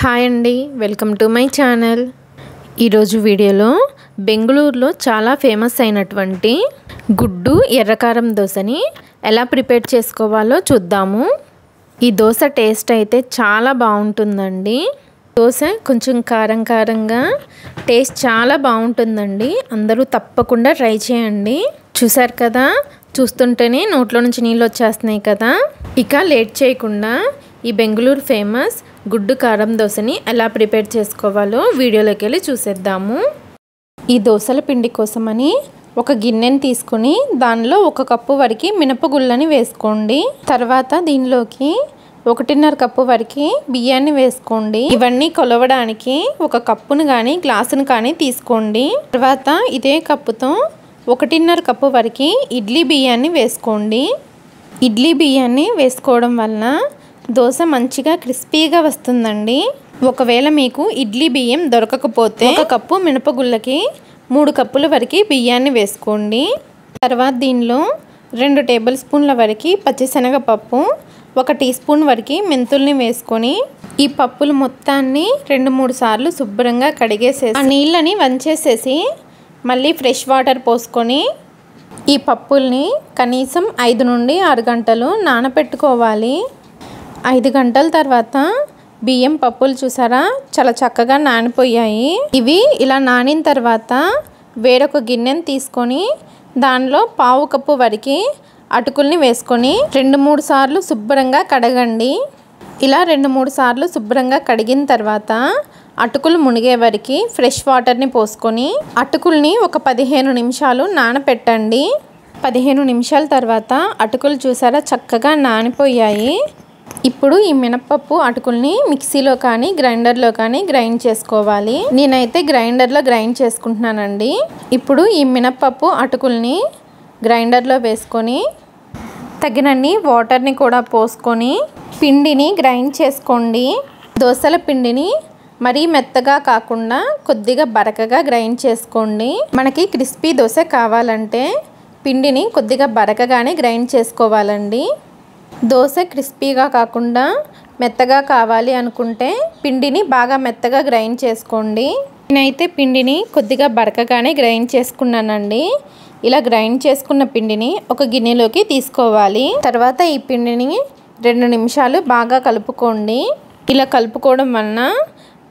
Hi అండి, welcome to my channel. ఈరోజు వీడియోలో బెంగళూరులో చాలా ఫేమస్ అయినటువంటి గుడ్డు ఎర్రకారం దోశని ఎలా ప్రిపేర్ చేసుకోవాలో చూద్దాము. ఈ దోశ టేస్ట్ అయితే చాలా బాగుంటుందండి. దోశ కొంచెం కారం కారంగా టేస్ట్ చాలా బాగుంటుందండి. అందరూ తప్పకుండా ట్రై చేయండి. చూసారు కదా, చూస్తుంటేనే నోట్లో నుంచి నీళ్ళు వచ్చేస్తున్నాయి కదా. ఇక లేట్ చేయకుండా ఈ బెంగళూరు ఫేమస్ గుడ్డు కారం దోశని ఎలా ప్రిపేర్ చేసుకోవాలో వీడియోలోకి వెళ్ళి చూసేద్దాము. ఈ దోశల పిండి కోసమని ఒక గిన్నెని తీసుకొని దానిలో 1 కప్పు వరకు మినపగుళ్ళని వేసుకోండి. తర్వాత దీనిలోకి 1.5 కప్పు వరకు బియ్యాన్ని వేసుకోండి. ఇవన్నీ కొలవడానికి 1 కప్పును కానీ గ్లాసును కానీ తీసుకోండి. తర్వాత ఇదే కప్పుతో 1.5 కప్పు వరకు ఇడ్లీ బియ్యాన్ని వేసుకోండి. ఇడ్లీ బియ్యాన్ని వేసుకోవడం వలన దోశ మంచిగా క్రిస్పీగా వస్తుందండి. ఒకవేళ మీకు ఇడ్లీ బియ్యం దొరకకపోతే 1 కప్పు మినపగుళ్ళకి 3 కప్పుల వరకు బియ్యాన్ని వేసుకోండి. తర్వాత దీనిలో 2 టేబుల్ స్పూన్ల వరకు పచ్చిశనగపప్పు, 1 టీ స్పూన్ వరకు మెంతుల్ని వేసుకొని ఈ పప్పులు మొత్తాన్ని 2-3 సార్లు శుభ్రంగా కడిగేసేసి ఆ నీళ్ళని వంచేసేసి మళ్ళీ ఫ్రెష్ వాటర్ పోసుకొని ఈ పప్పుల్ని కనీసం 5 నుండి 6 గంటలు నానబెట్టుకోవాలి. 5 గంటల తర్వాత బియ్యం పప్పులు చూసారా చాలా చక్కగా నానిపోయాయి. ఇవి ఇలా నానిన తర్వాత వేరొక గిన్నెని తీసుకొని దానిలో 1/2 కప్పు వరకు అటుకుల్ని వేసుకొని 2-3 సార్లు శుభ్రంగా కడగండి. ఇలా 2-3 సార్లు శుభ్రంగా కడిగిన తర్వాత అటుకులు మునిగే వరకు ఫ్రెష్ వాటర్ని పోసుకొని అటుకుల్ని ఒక 15 నిమిషాలు నానపెట్టండి. 15 నిమిషాల తర్వాత అటుకులు చూసారా చక్కగా నానిపోయాయి. ఇప్పుడు ఈ మినపప్పు అటుకుల్ని మిక్సీలో కానీ గ్రైండర్లో కానీ గ్రైండ్ చేసుకోవాలి. నేనైతే గ్రైండర్లో గ్రైండ్ చేసుకుంటున్నానండి. ఇప్పుడు ఈ మినపప్పు అటుకుల్ని గ్రైండర్లో వేసుకొని తగినన్ని వాటర్ని కూడా పోసుకొని పిండిని గ్రైండ్ చేసుకోండి. దోశల పిండిని మరీ మెత్తగా కాకుండా కొద్దిగా బరకగా గ్రైండ్ చేసుకోండి. మనకి క్రిస్పీ దోశ కావాలంటే పిండిని కొద్దిగా బరకగానే గ్రైండ్ చేసుకోవాలండి. దోశ క్రిస్పీగా కాకుండా మెత్తగా కావాలి అనుకుంటే పిండిని బాగా మెత్తగా గ్రైండ్ చేసుకోండి. నేనైతే పిండిని కొద్దిగా బరకగానే గ్రైండ్ చేసుకున్నానండి. ఇలా గ్రైండ్ చేసుకున్న పిండిని ఒక గిన్నెలోకి తీసుకోవాలి. తర్వాత ఈ పిండిని 2 నిమిషాలు బాగా కలుపుకోండి. ఇలా కలుపుకోవడం వలన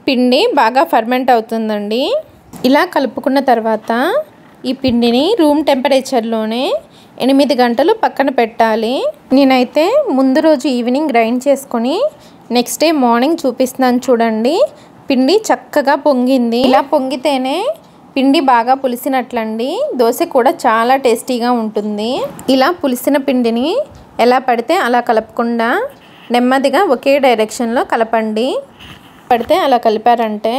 పిండి బాగా ఫర్మెంట్ అవుతుందండి. ఇలా కలుపుకున్న తర్వాత ఈ పిండిని రూమ్ టెంపరేచర్లోనే 8 గంటలు పక్కన పెట్టాలి. నేనైతే ముందు రోజు ఈవినింగ్ గ్రైండ్ చేసుకొని నెక్స్ట్ డే మార్నింగ్ చూపిస్తున్నాను చూడండి. పిండి చక్కగా పొంగింది. ఇలా పొంగితేనే పిండి బాగా పులిసినట్లండి. దోశ కూడా చాలా టేస్టీగా ఉంటుంది. ఇలా పులిసిన పిండిని ఎలా పడితే అలా కలపకుండా నెమ్మదిగా ఒకే డైరెక్షన్లో కలపండి. పడితే అలా కలిపారంటే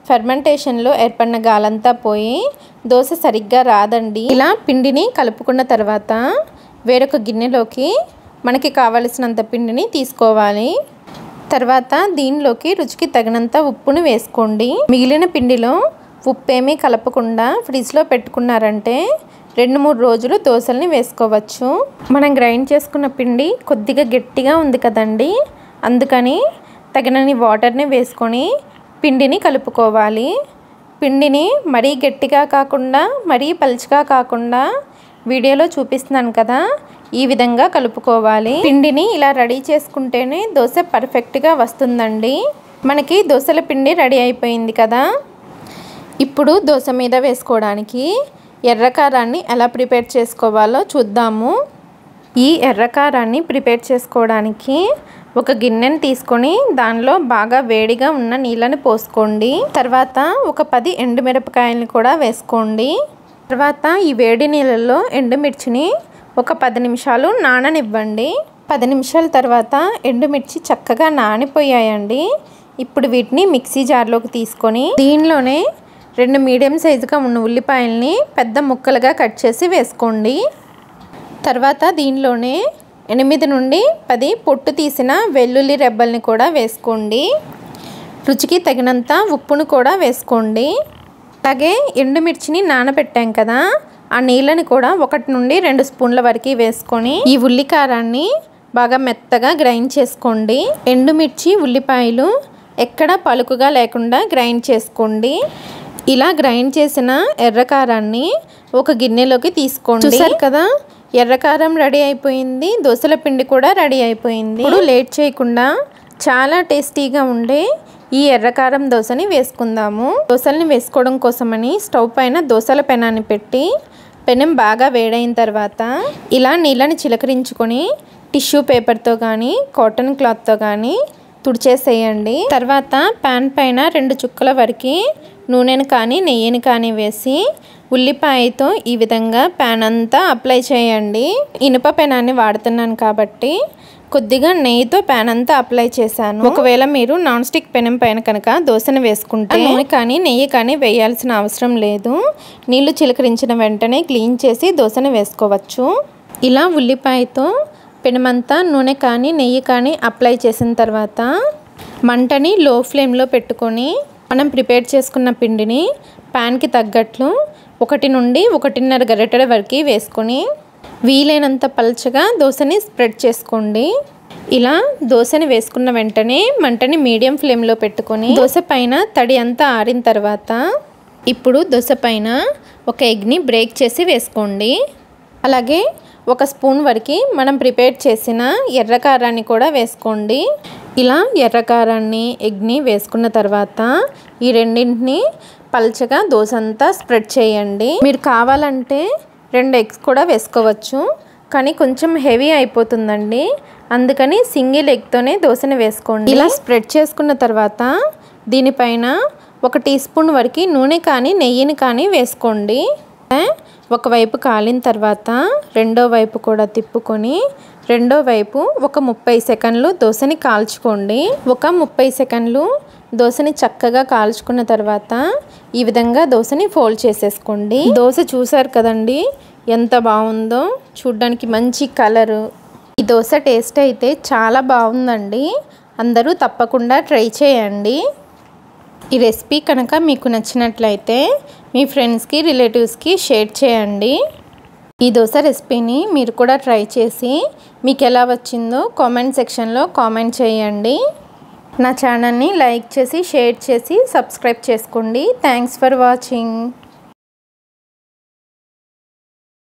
ఫెర్మెంటేషన్లో ఏర్పడిన గాలంతా పోయి దోశ సరిగ్గా రాదండి. ఇలా పిండిని కలుపుకున్న తర్వాత వేరొక గిన్నెలోకి మనకి కావలసినంత పిండిని తీసుకోవాలి. తర్వాత దీనిలోకి రుచికి తగినంత ఉప్పును వేసుకోండి. మిగిలిన పిండిలో ఉప్పేమీ కలపకుండా ఫ్రిడ్జ్లో పెట్టుకున్నారంటే 2-3 రోజులు దోశల్ని వేసుకోవచ్చు. మనం గ్రైండ్ చేసుకున్న పిండి కొద్దిగా గట్టిగా ఉంది కదండి, అందుకని తగినన్ని వాటర్ని వేసుకొని పిండిని కలుపుకోవాలి. పిండిని మరీ గట్టిగా కాకుండా మరీ పలుచగా కాకుండా వీడియోలో చూపిస్తున్నాను కదా, ఈ విధంగా కలుపుకోవాలి. పిండిని ఇలా రెడీ చేసుకుంటేనే దోశ పర్ఫెక్ట్గా వస్తుందండి. మనకి దోశల పిండి రెడీ అయిపోయింది కదా. ఇప్పుడు దోశ మీద వేసుకోవడానికి ఎర్రకారాన్ని ఎలా ప్రిపేర్ చేసుకోవాలో చూద్దాము. ఈ ఎర్రకారాన్ని ప్రిపేర్ చేసుకోవడానికి ఒక గిన్నెని తీసుకొని దానిలో బాగా వేడిగా ఉన్న నీళ్ళని పోసుకోండి. తర్వాత ఒక 10 ఎండుమిరపకాయలని కూడా వేసుకోండి. తర్వాత ఈ వేడి నీళ్ళల్లో ఎండుమిర్చిని ఒక 10 నిమిషాలు నాననివ్వండి. 10 నిమిషాల తర్వాత ఎండుమిర్చి చక్కగా నానిపోయాయండి. ఇప్పుడు వీటిని మిక్సీ జార్లోకి తీసుకొని దీనిలోనే 2 మీడియం సైజుగా ఉన్న ఉల్లిపాయల్ని పెద్ద ముక్కలుగా కట్ చేసి వేసుకోండి. తర్వాత దీనిలోనే 8 నుండి 10 పొట్టు తీసిన వెల్లుల్లి రెబ్బల్ని కూడా వేసుకోండి. రుచికి తగినంత ఉప్పును కూడా వేసుకోండి. అలాగే ఎండుమిర్చిని నానబెట్టాం కదా, ఆ నీళ్ళని కూడా 1 నుండి 2 స్పూన్ల వరకు వేసుకొని ఈ ఉల్లికారాన్ని బాగా మెత్తగా గ్రైండ్ చేసుకోండి. ఎండుమిర్చి ఉల్లిపాయలు ఎక్కడ పలుకుగా లేకుండా గ్రైండ్ చేసుకోండి. ఇలా గ్రైండ్ చేసిన ఎర్రకారాన్ని ఒక గిన్నెలోకి తీసుకోండి. చూసారు కదా, ఎర్రకారం రెడీ అయిపోయింది, దోసల పిండి కూడా రెడీ అయిపోయింది. ఇప్పుడు లేట్ చేయకుండా చాలా టేస్టీగా ఉండే ఈ ఎర్రకారం దోశని వేసుకుందాము. దోశల్ని వేసుకోవడం కోసమని స్టవ్ పైన దోశల పెనాన్ని పెట్టి పెనం బాగా వేడైన తర్వాత ఇలా నీళ్ళని చిలకరించుకొని టిష్యూ పేపర్తో కానీ కాటన్ క్లాత్తో కానీ తుడిచేసేయండి. తర్వాత ప్యాన్ పైన 2 చుక్కల వరకు నూనెను కానీ నెయ్యిని కానీ వేసి ఉల్లిపాయతో ఈ విధంగా ప్యాన్ అంతా అప్లై చేయండి. ఇనుప పెనాన్ని వాడుతున్నాను కాబట్టి కొద్దిగా నెయ్యితో ప్యాన్ అంతా అప్లై చేశాను. ఒకవేళ మీరు నాన్ స్టిక్ పెనం పైన కనుక దోశను వేసుకుంటే నూనె కానీ నెయ్యి కానీ వేయాల్సిన అవసరం లేదు. నీళ్లు చిలకరించిన వెంటనే క్లీన్ చేసి దోశను వేసుకోవచ్చు. ఇలా ఉల్లిపాయతో పెనమంతా నూనె కానీ నెయ్యి కానీ అప్లై చేసిన తర్వాత మంటని లో ఫ్లేమ్లో పెట్టుకొని మనం ప్రిపేర్ చేసుకున్న పిండిని ప్యాన్కి తగ్గట్లు 1 నుండి 1.5 గరిటెల వరకు వేసుకొని వీలైనంత పల్చగా దోశని స్ప్రెడ్ చేసుకోండి. ఇలా దోశని వేసుకున్న వెంటనే మంటని మీడియం ఫ్లేమ్లో పెట్టుకొని దోశ పైన తడి అంతా ఆరిన తర్వాత ఇప్పుడు దోశ పైన ఒక ఎగ్ని బ్రేక్ చేసి వేసుకోండి. అలాగే 1 స్పూన్ వరకు మనం ప్రిపేర్ చేసిన ఎర్రకారాన్ని కూడా వేసుకోండి. ఇలా ఎర్రకారాన్ని ఎగ్ని వేసుకున్న తర్వాత ఈ రెండింటిని పల్చగా దోశ అంతా స్ప్రెడ్ చేయండి. మీరు కావాలంటే 2 ఎగ్స్ కూడా వేసుకోవచ్చు, కానీ కొంచెం హెవీ అయిపోతుందండి. అందుకని సింగిల్ ఎగ్తోనే దోశని వేసుకోండి. ఇలా స్ప్రెడ్ చేసుకున్న తర్వాత దీనిపైన 1 టీ స్పూన్ వరకు నూనె కానీ నెయ్యిని కానీ వేసుకోండి. ఒకవైపు కాలిన తర్వాత రెండో వైపు కూడా తిప్పుకొని రెండో వైపు ఒక 30 సెకండ్లు దోశని కాల్చుకోండి. ఒక 30 సెకండ్లు దోశని చక్కగా కాల్చుకున్న తర్వాత ఈ విధంగా దోశని ఫోల్డ్ చేసేసుకోండి. దోశ చూసారు కదండి ఎంత బాగుందో, చూడ్డానికి మంచి కలరు. ఈ దోశ టేస్ట్ అయితే చాలా బాగుందండి. అందరూ తప్పకుండా ట్రై చేయండి. ఈ రెసిపీ కనుక మీకు నచ్చినట్లయితే మీ ఫ్రెండ్స్కి రిలేటివ్స్కి షేర్ చేయండి. ఈ దోశ రెసిపీని మీరు కూడా ట్రై చేసి మీకు ఎలా వచ్చిందో కామెంట్ సెక్షన్లో కామెంట్ చేయండి. నా ఛానల్ని లైక్ చేసి షేర్ చేసి సబ్స్క్రైబ్ చేసుకోండి. Thanks for watching.